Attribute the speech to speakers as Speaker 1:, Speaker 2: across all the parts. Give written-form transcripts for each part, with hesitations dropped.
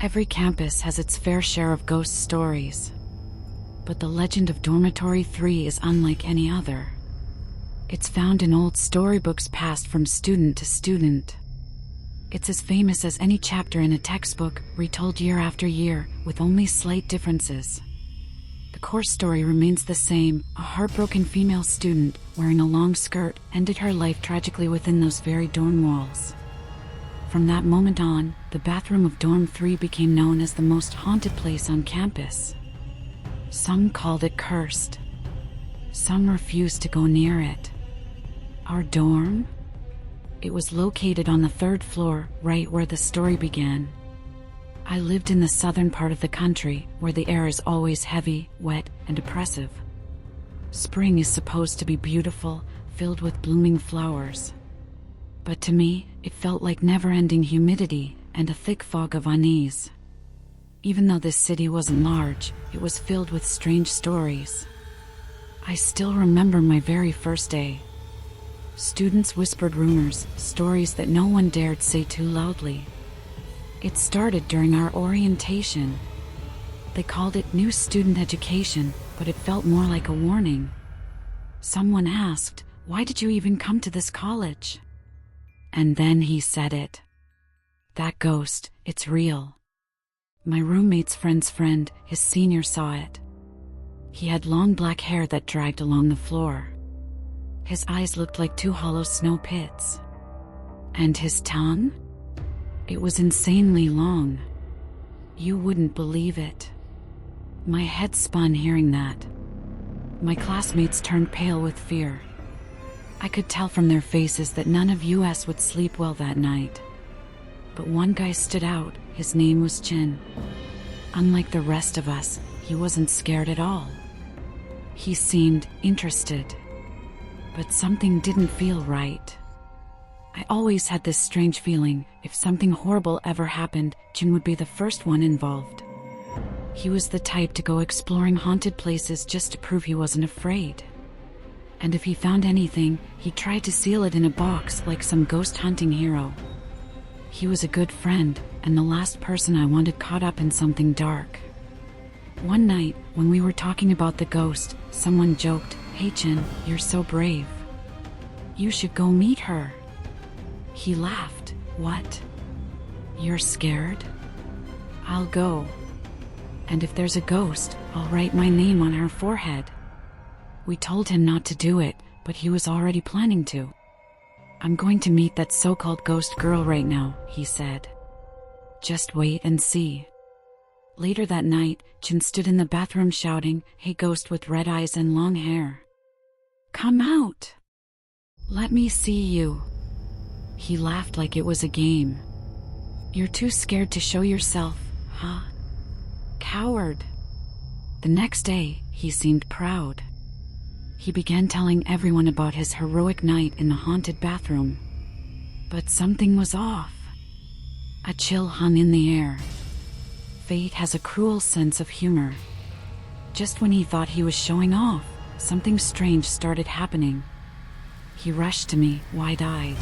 Speaker 1: Every campus has its fair share of ghost stories. But the legend of Dormitory 3 is unlike any other. It's found in old storybooks passed from student to student. It's as famous as any chapter in a textbook, retold year after year, with only slight differences. The core story remains the same. A heartbroken female student, wearing a long skirt, ended her life tragically within those very dorm walls. From that moment on, the bathroom of Dorm 3 became known as the most haunted place on campus. Some called it cursed. Some refused to go near it. Our dorm? It was located on the 3rd floor, right where the story began. I lived in the southern part of the country, where the air is always heavy, wet, and oppressive. Spring is supposed to be beautiful, filled with blooming flowers. But to me, it felt like never-ending humidity and a thick fog of unease. Even though this city wasn't large, it was filled with strange stories. I still remember my very first day. Students whispered rumors, stories that no one dared say too loudly. It started during our orientation. They called it new student education, but it felt more like a warning. Someone asked, "Why did you even come to this college?" And then he said it. That ghost, it's real. My roommate's friend's friend, his senior, saw it. He had long black hair that dragged along the floor. His eyes looked like 2 hollow snow pits. And his tongue? It was insanely long. You wouldn't believe it. My head spun hearing that. My classmates turned pale with fear. I could tell from their faces that none of us would sleep well that night. But one guy stood out. His name was Chen. Unlike the rest of us, he wasn't scared at all. He seemed interested. But something didn't feel right. I always had this strange feeling, if something horrible ever happened, Chen would be the first one involved. He was the type to go exploring haunted places just to prove he wasn't afraid. And if he found anything, he tried to seal it in a box like some ghost hunting hero. He was a good friend, and the last person I wanted caught up in something dark. One night, when we were talking about the ghost, someone joked, "Hey Chen, you're so brave. You should go meet her." He laughed. "What? You're scared? I'll go. And if there's a ghost, I'll write my name on her forehead." We told him not to do it, but he was already planning to. "I'm going to meet that so-called ghost girl right now," he said. "Just wait and see." Later that night, Chen stood in the bathroom shouting, "Hey ghost with red eyes and long hair. Come out. Let me see you." He laughed like it was a game. "You're too scared to show yourself, huh? Coward." The next day, he seemed proud. He began telling everyone about his heroic night in the haunted bathroom. But something was off. A chill hung in the air. Fate has a cruel sense of humor. Just when he thought he was showing off, something strange started happening. He rushed to me, wide-eyed.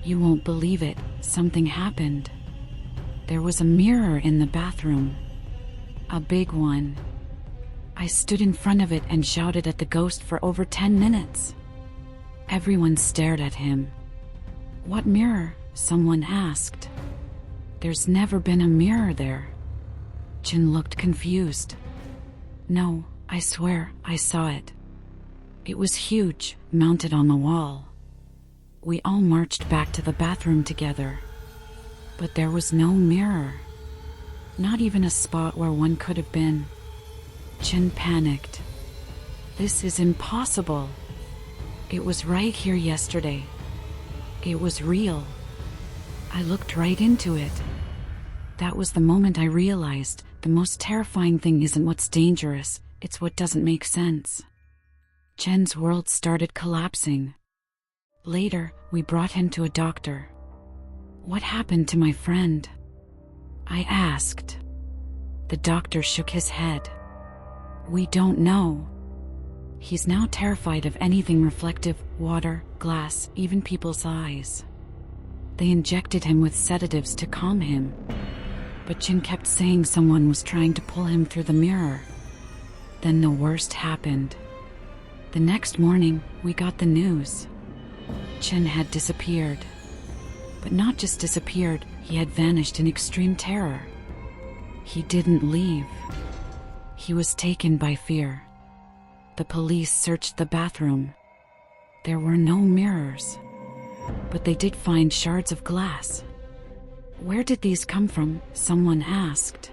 Speaker 1: "You won't believe it, something happened." There was a mirror in the bathroom. A big one. I stood in front of it and shouted at the ghost for over 10 minutes. Everyone stared at him. "What mirror?" someone asked. "There's never been a mirror there." Chen looked confused. "No, I swear, I saw it. It was huge, mounted on the wall." We all marched back to the bathroom together. But there was no mirror. Not even a spot where one could have been. Chen panicked. "This is impossible. It was right here yesterday. It was real." I looked right into it. That was the moment I realized the most terrifying thing isn't what's dangerous, it's what doesn't make sense. Chen's world started collapsing. Later, we brought him to a doctor. "What happened to my friend?" I asked. The doctor shook his head. "We don't know. He's now terrified of anything reflective, water, glass, even people's eyes. They injected him with sedatives to calm him. but Chen kept saying someone was trying to pull him through the mirror. Then the worst happened. The next morning, we got the news. Chen had disappeared. But not just disappeared, he had vanished in extreme terror. He didn't leave. He was taken by fear. The police searched the bathroom. There were no mirrors, but they did find shards of glass. Where did these come from? Someone asked.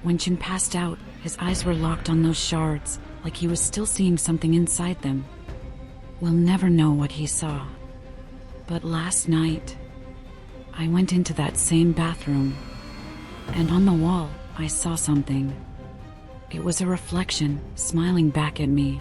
Speaker 1: When Chen passed out, his eyes were locked on those shards, like he was still seeing something inside them. We'll never know what he saw. But last night, I went into that same bathroom, and on the wall, I saw something. It was a reflection, smiling back at me.